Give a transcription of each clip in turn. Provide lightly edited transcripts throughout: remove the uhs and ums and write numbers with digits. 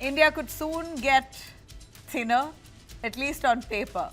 India could soon get thinner, at least on paper.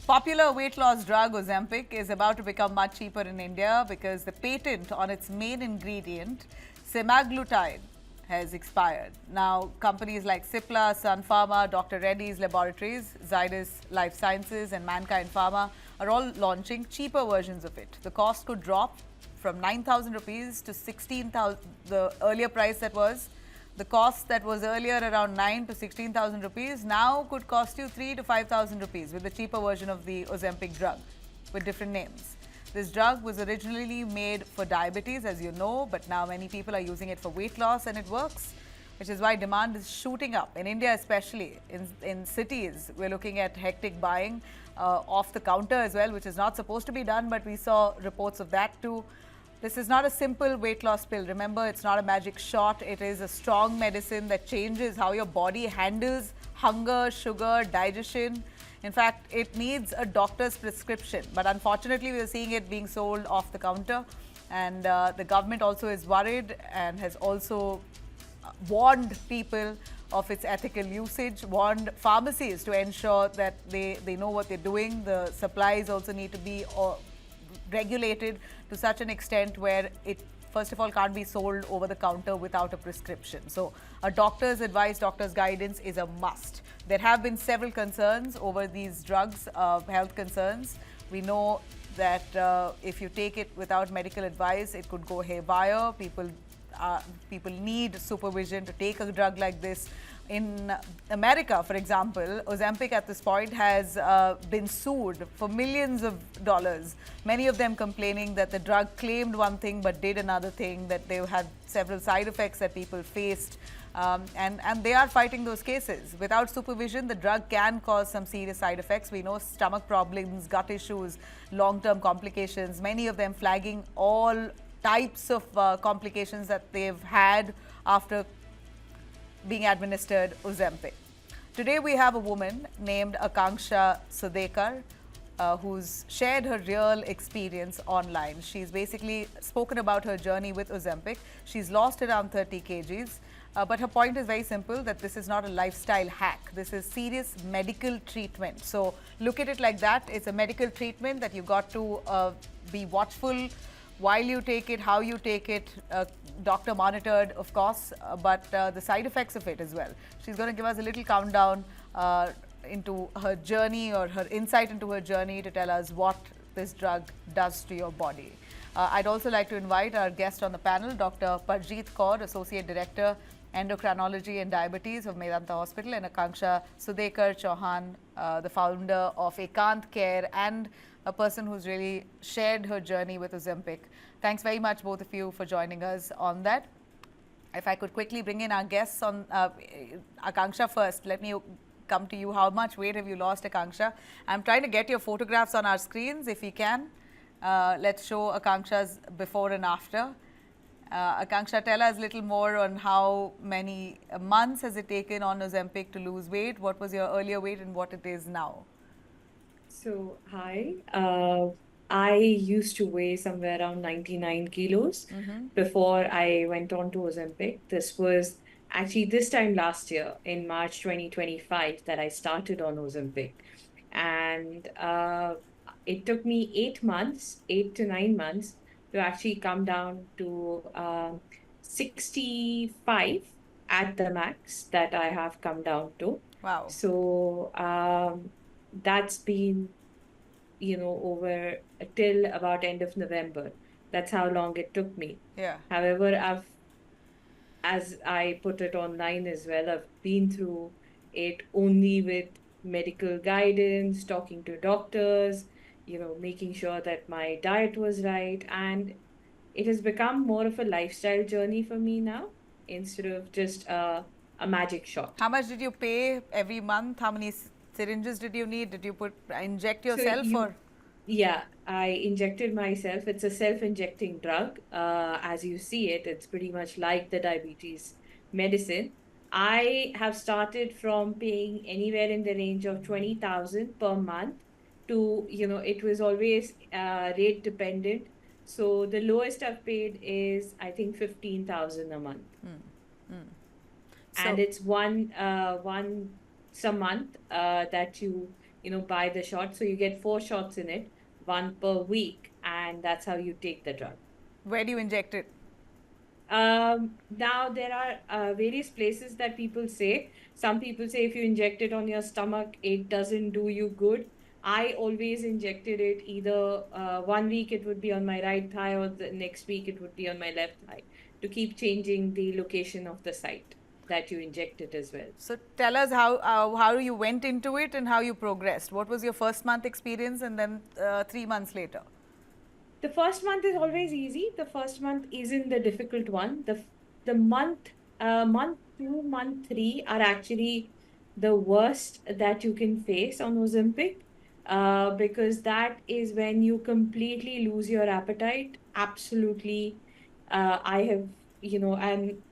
Popular weight loss drug Ozempic is about to become much cheaper in India because the patent on its main ingredient, semaglutide, has expired. Now, companies like Cipla, Sun Pharma, Dr. Reddy's Laboratories, Zydus Life Sciences, and Mankind Pharma are all launching cheaper versions of it. The cost could drop from 9,000 rupees to 16,000, the earlier price that was. The cost that was earlier around 9 to 16,000 rupees now could cost you 3 to 5,000 rupees with the cheaper version of the Ozempic drug with different names. This drug was originally made for diabetes, as you know, but now many people are using it for weight loss and it works, which is why demand is shooting up. In India especially, in cities, we're looking at hectic buying off the counter as well, which is not supposed to be done, but we saw reports of that too. This is not a simple weight loss pill. Remember, it's not a magic shot. It is a strong medicine that changes how your body handles hunger, sugar, digestion. In fact, it needs a doctor's prescription. But unfortunately, we are seeing it being sold off the counter. And the government also is worried and has also warned people of its ethical usage, warned pharmacies to ensure that they know what they're doing. The supplies also need to be regulated to such an extent where it first of all can't be sold over the counter without a prescription. So a doctor's advice, doctor's guidance is a must. There have been several concerns over these drugs, health concerns. We know that if you take it without medical advice, it could go haywire. People need supervision to take a drug like this. In America, for example, Ozempic at this point has been sued for millions of dollars, many of them complaining that the drug claimed one thing but did another thing, that they had several side effects that people faced. And they are fighting those cases. Without supervision, the drug can cause some serious side effects. We know stomach problems, gut issues, long-term complications, many of them flagging all types of complications that they've had after being administered Ozempic. Today we have a woman named Akanksha Sudekar who's shared her real experience online. She's basically spoken about her journey with Ozempic. She's lost around 30 kgs. But her point is very simple, that this is not a lifestyle hack. This is serious medical treatment. So look at it like that. It's a medical treatment that you've got to be watchful while you take it, how you take it, doctor monitored, of course, but the side effects of it as well. She's going to give us a little countdown into her journey, or her insight into her journey, to tell us what this drug does to your body. I'd also like to invite our guest on the panel, Dr. Parjeet Kaur, Associate Director, Endocrinology and Diabetes of Medanta Hospital, and Akanksha Sudekar Chauhan, the founder of Ekant Care and a person who's really shared her journey with Ozempic. Thanks very much, both of you, for joining us on that. If I could quickly bring in our guests on Akanksha first. Let me come to you. How much weight have you lost, Akanksha? I'm trying to get your photographs on our screens, if we can. Let's show Akanksha's before and after. Akanksha, tell us a little more on how many months has it taken on Ozempic to lose weight? What was your earlier weight and what it is now? So, hi. I used to weigh somewhere around 99 kilos before I went on to Ozempic. This was actually this time last year in March 2025 that I started on Ozempic. And it took me 8 months, 8 to 9 months, to actually come down to 65 at the max that I have come down to. Wow. So, that's been, over till about end of November. That's how long it took me. Yeah. However, as I put it online as well, I've been through it only with medical guidance, talking to doctors, making sure that my diet was right. And it has become more of a lifestyle journey for me now, instead of just a magic shot. How much did you pay every month? How many syringes did you need? Did you inject So yourself, or? Yeah, I injected myself. It's a self-injecting drug. As you see it, it's pretty much like the diabetes medicine. I have started from paying anywhere in the range of 20,000 per month to, it was always rate dependent. So the lowest I've paid is, I think, 15,000 a month. and So, it's once a month that you buy the shot. So you get 4 shots in it, one per week, and that's how you take the drug. where do you inject it? Now there are various places that people say. Some people say if you inject it on your stomach, it doesn't do you good. I always injected it either 1 week it would be on my right thigh, or the next week it would be on my left thigh, to keep changing the location of the site that you inject it as well. So tell us how you went into it and how you progressed. What was your first month experience, and then 3 months later? The first month is always easy. The first month isn't the difficult one. The month two, month three are actually the worst that you can face on Ozempic, because that is when you completely lose your appetite. Absolutely, I have and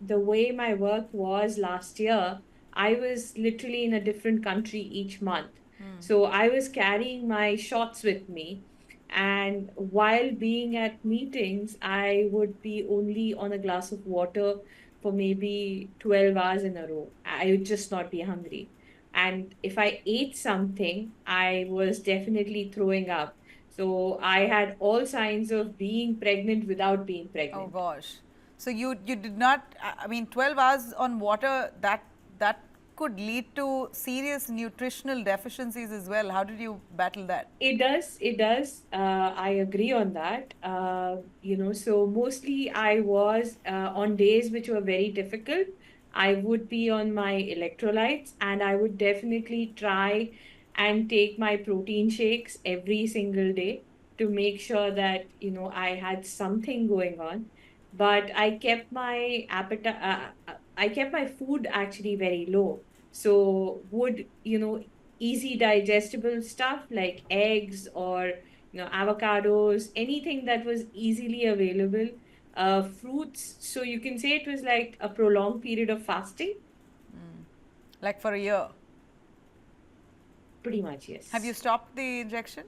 the way my work was last year, I was literally in a different country each month, so I was carrying my shots with me, and while being at meetings, I would be only on a glass of water for maybe 12 hours in a row. I would just not be hungry. And if I ate something, I was definitely throwing up. So I had all signs of being pregnant without being Oh pregnant. gosh. So you did not, I mean, 12 hours on water, that could lead to serious nutritional deficiencies as well. How did you battle that? It does. It does. I agree on that. So mostly I was on days which were very difficult. I would be on my electrolytes, and I would definitely try and take my protein shakes every single day to make sure that, I had something going on. But I kept my appetite, I kept my food actually very low. So would, easy digestible stuff like eggs or avocados, anything that was easily available, fruits. So you can say it was like a prolonged period of fasting. Like for a year. Pretty much, Have you yes. stopped the injection?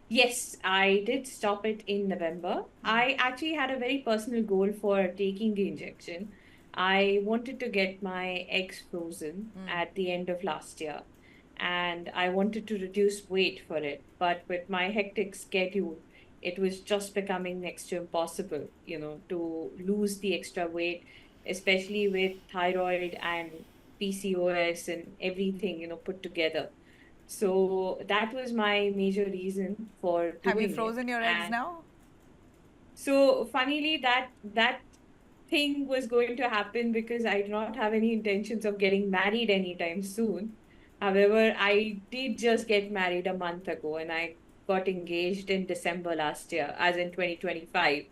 Yes, I did stop it in November. I actually had a very personal goal for taking the injection. I wanted to get my eggs frozen at the end of last year, and I wanted to reduce weight for it. But with my hectic schedule, it was just becoming next to impossible, to lose the extra weight, especially with thyroid and PCOS and everything, put together. So that was my major reason for Have you doing it. frozen your eggs And now? so funnily that thing was going to happen because I do not have any intentions of getting married anytime soon. However, I did just get married a month ago, and I got engaged in December last year, as in 2025.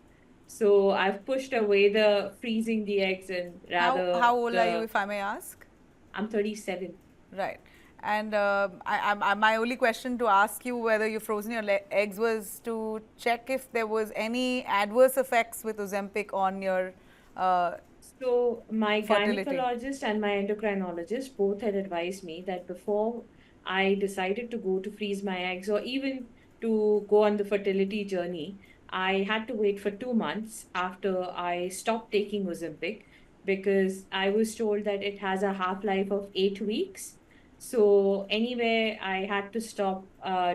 So I've pushed away the freezing the eggs, and rather How old are you, if I may ask? I'm 37. Right. And my only question to ask you whether you frozen your eggs was to check if there was any adverse effects with Ozempic on your uh, So my fertility. gynecologist and my endocrinologist both had advised me that before I decided to go to freeze my eggs, or even to go on the fertility journey, I had to wait for 2 months after I stopped taking Ozempic, because I was told that it has a half-life of 8 weeks. So anyway, I had to stop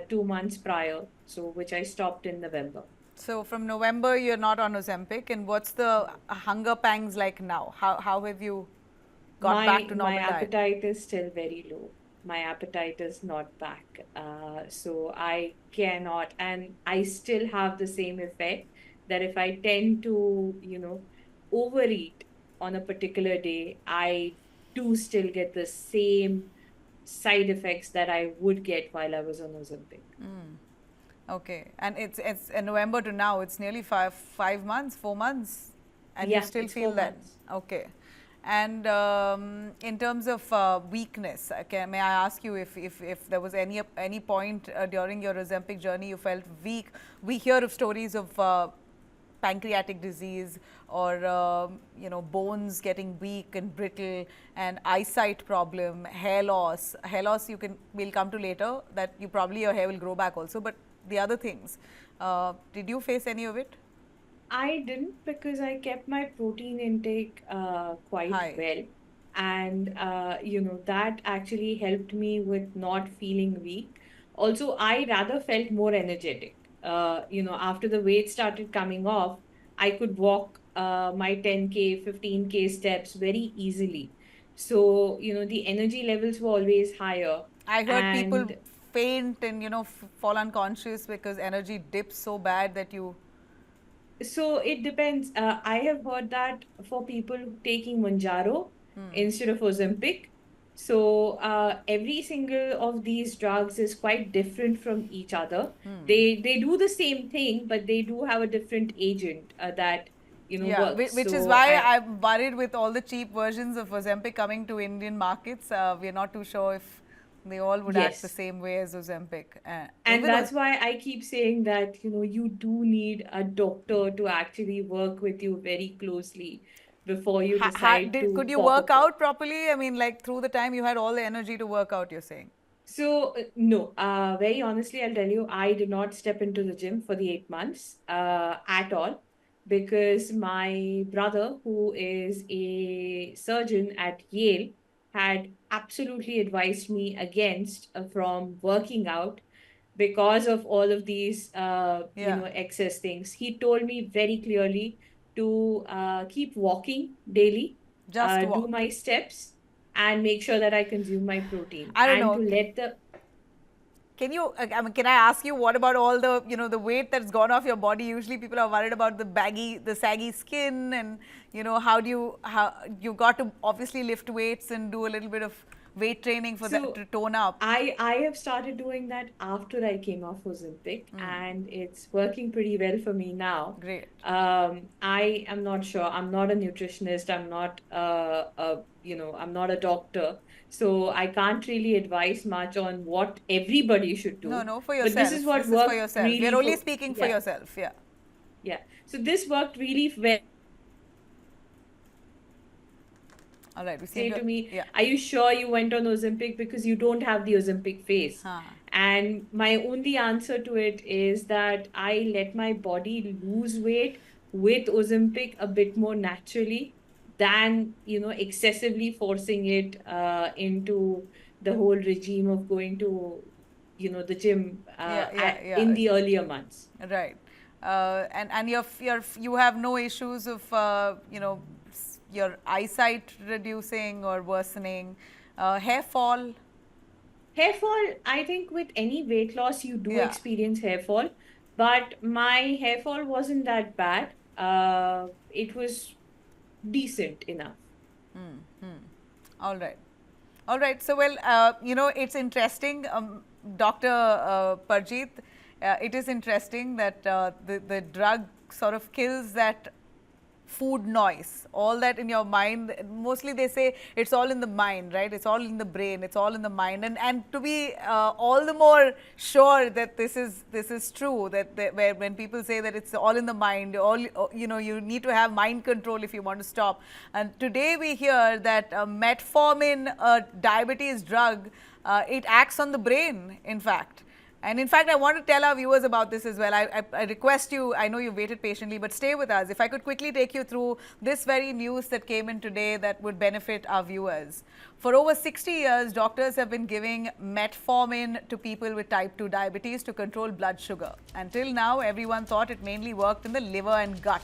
2 months prior, so which I stopped in November. So from November, you're not on Ozempic, and what's the hunger pangs like now? How have you got back to My normal diet? appetite is still very low. My appetite is not back. So I cannot, and I still have the same effect, that if I tend to, overeat on a particular day, I do still get the same side effects that I would get while I was on Ozempic. Okay, and it's November to now. It's nearly 5 months, 4 months, and you Yeah, still it's feel four that. months. Okay, and in terms of weakness, okay, may I ask you if there was any point during your Ozempic journey you felt weak? We hear of stories of pancreatic disease, or bones getting weak and brittle, and eyesight problem, hair loss. Hair loss, we'll come to later, that you probably your hair will grow back also, but the other things, did you face any of it? I didn't, because I kept my protein intake quite Hi. well. and that actually helped me with not feeling weak. Also, I rather felt more energetic. After the weight started coming off, I could walk my 10K, 15K steps very easily. So, the energy levels were always higher. I heard people And faint and fall unconscious because energy dips so bad that you. so it depends. I have heard that for people taking Manjaro instead of Ozempic. So every single of these drugs is quite different from each other. They do the same thing, but they do have a different agent that Yeah, works. which is So why I I'm worried with all the cheap versions of Ozempic coming to Indian markets. We're not too sure if they all would act the yes. same way as Ozempic. And Even that's why I keep saying that, you do need a doctor to actually work with you very closely before you decide could to you pop a work pill. out properly? I mean, like through the time you had all the energy to work out, you're saying. So, no, very honestly, I'll tell you, I did not step into the gym for the 8 months at all because my brother, who is a surgeon at Yale, had absolutely advised me against from working out because of all of these, Yeah, excess things. He told me very clearly to keep walking daily, just do walk. my steps, and make sure that I consume my protein I don't and to know. let the Can you, I mean, can I ask you what about all the, the weight that's gone off your body? Usually people are worried about the saggy skin and, how you got to obviously lift weights and do a little bit of weight training for that so to tone up. I have started doing that after I came off Ozempic, and it's working pretty well for me now. Great. I am not sure. I'm not a nutritionist. I'm not I'm not a doctor, so I can't really advise much on what everybody should No, do. no, for But this is yourself. what This is for worked yourself. really We're only for speaking for yeah yourself. Yeah. yeah. So this worked really well. All right. We seem Say to, to me, yeah. are you sure you went on Ozempic because you don't have the Ozempic face? Huh. And my only answer to it is that I let my body lose weight with Ozempic a bit more naturally than, excessively forcing it into the whole regime of going to, the gym Yeah, yeah, in yeah. the earlier months. Right. And you have no issues of, your eyesight reducing or worsening, hair fall. Hair fall, I think with any weight loss, you do Yeah. experience hair fall, but my hair fall wasn't that bad. It was decent enough. All right. All right. So, well, it's interesting, Dr. Parjeet. It is interesting that the drug sort of kills that food noise, all that in your mind. Mostly they say it's all in the mind, right? It's all in the brain, it's all in the mind. And to be all the more sure that this is true, that where when people say that it's all in the mind, all you need to have mind control if you want to stop. And today we hear that metformin, a diabetes drug, it acts on the brain, in fact. And in fact, I want to tell our viewers about this as well. I request you, I know you waited patiently, but stay with us. If I could quickly take you through this very news that came in today that would benefit our viewers. For over 60 years, doctors have been giving metformin to people with type 2 diabetes to control blood sugar. Until now, everyone thought it mainly worked in the liver and gut.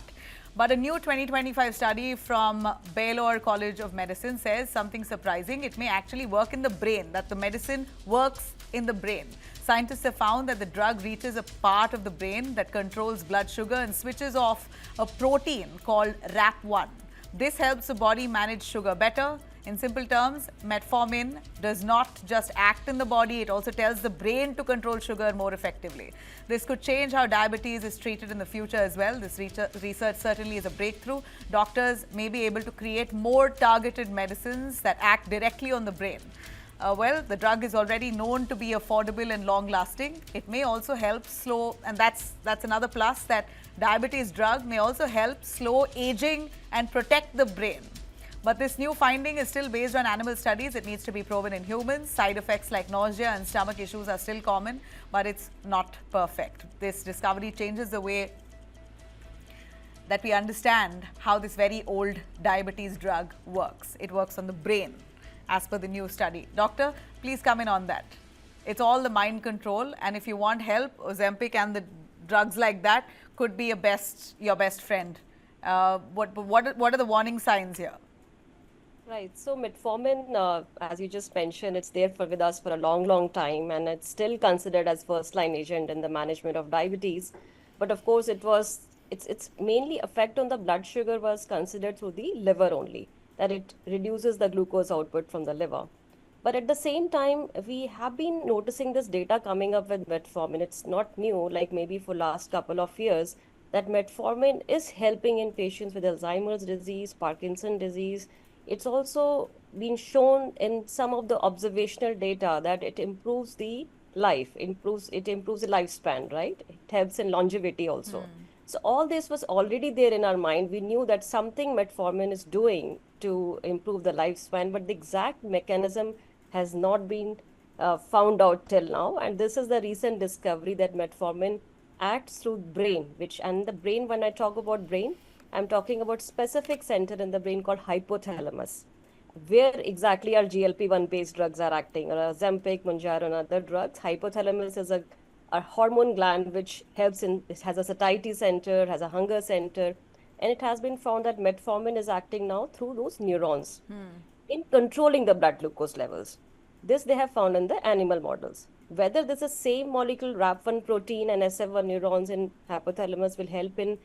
But a new 2025 study from Baylor College of Medicine says something surprising. It may actually work in the brain, that the medicine works in the brain. Scientists have found that the drug reaches a part of the brain that controls blood sugar and switches off a protein called RAP1. This helps the body manage sugar better. In simple terms, metformin does not just act in the body, it also tells the brain to control sugar more effectively. This could change how diabetes is treated in the future as well. This research certainly is a breakthrough. Doctors may be able to create more targeted medicines that act directly on the brain. Well, the drug is already known to be affordable and long-lasting. It may also help slow, and that's another plus, that diabetes drug may also help slow aging and protect the brain. But this new finding is still based on animal studies. It needs to be proven in humans. Side effects like nausea and stomach issues are still common, but it's not perfect. This discovery changes the way that we understand how this very old diabetes drug works. It works on the brain, as per the new study. Doctor, please come in on that. It's all the mind control, and if you want help, Ozempic and the drugs like that could be your best friend. What are the warning signs here? Right. So metformin, as you just mentioned, it's there with us for a long, long time, and it's still considered as first-line agent in the management of diabetes. But of course, its mainly effect on the blood sugar was considered through the liver only, that it reduces the glucose output from the liver. But at the same time, we have been noticing this data coming up with metformin. It's not new, like maybe for last couple of years, that metformin is helping in patients with Alzheimer's disease, Parkinson disease. It's also been shown in some of the observational data that it improves the it improves the lifespan, right? It helps in longevity also. So all this was already there in our mind. We knew that something metformin is doing to improve the lifespan, but the exact mechanism has not been found out till now. And this is the recent discovery that metformin acts through brain, and the brain, when I talk about brain, I'm talking about specific center in the brain called hypothalamus, where exactly our GLP-1 based drugs are acting, or Ozempic, Mounjaro, and other drugs. Hypothalamus is a hormone gland which it has a satiety center, has a hunger center, and it has been found that metformin is acting now through those neurons in controlling the blood glucose levels. This they have found in the animal models. Whether this is same molecule, RAP1 protein and SF1 neurons in hypothalamus will help in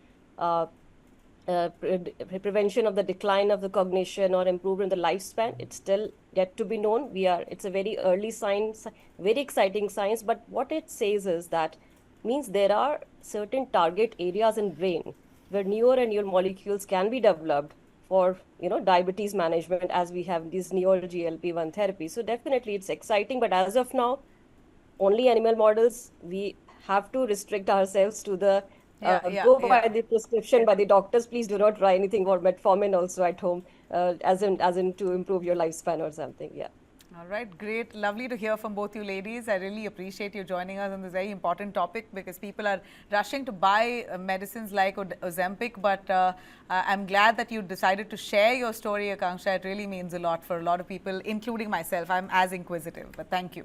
prevention of the decline of the cognition or improvement in the lifespan, it's still yet to be known. It's a very early science, very exciting science, but what it says is that means there are certain target areas in brain where newer and newer molecules can be developed for diabetes management, as we have these newer GLP-1 therapies. So definitely it's exciting, but as of now, only animal models. We have to restrict ourselves to the go by the prescription by the doctors. Please do not try anything for metformin also at home, as in to improve your lifespan or something. Yeah. All right, great. Lovely to hear from both you ladies. I really appreciate you joining us on this very important topic, because people are rushing to buy medicines like Ozempic, but I'm glad that you decided to share your story, Akanksha. It really means a lot for a lot of people, including myself. I'm as inquisitive, but thank you.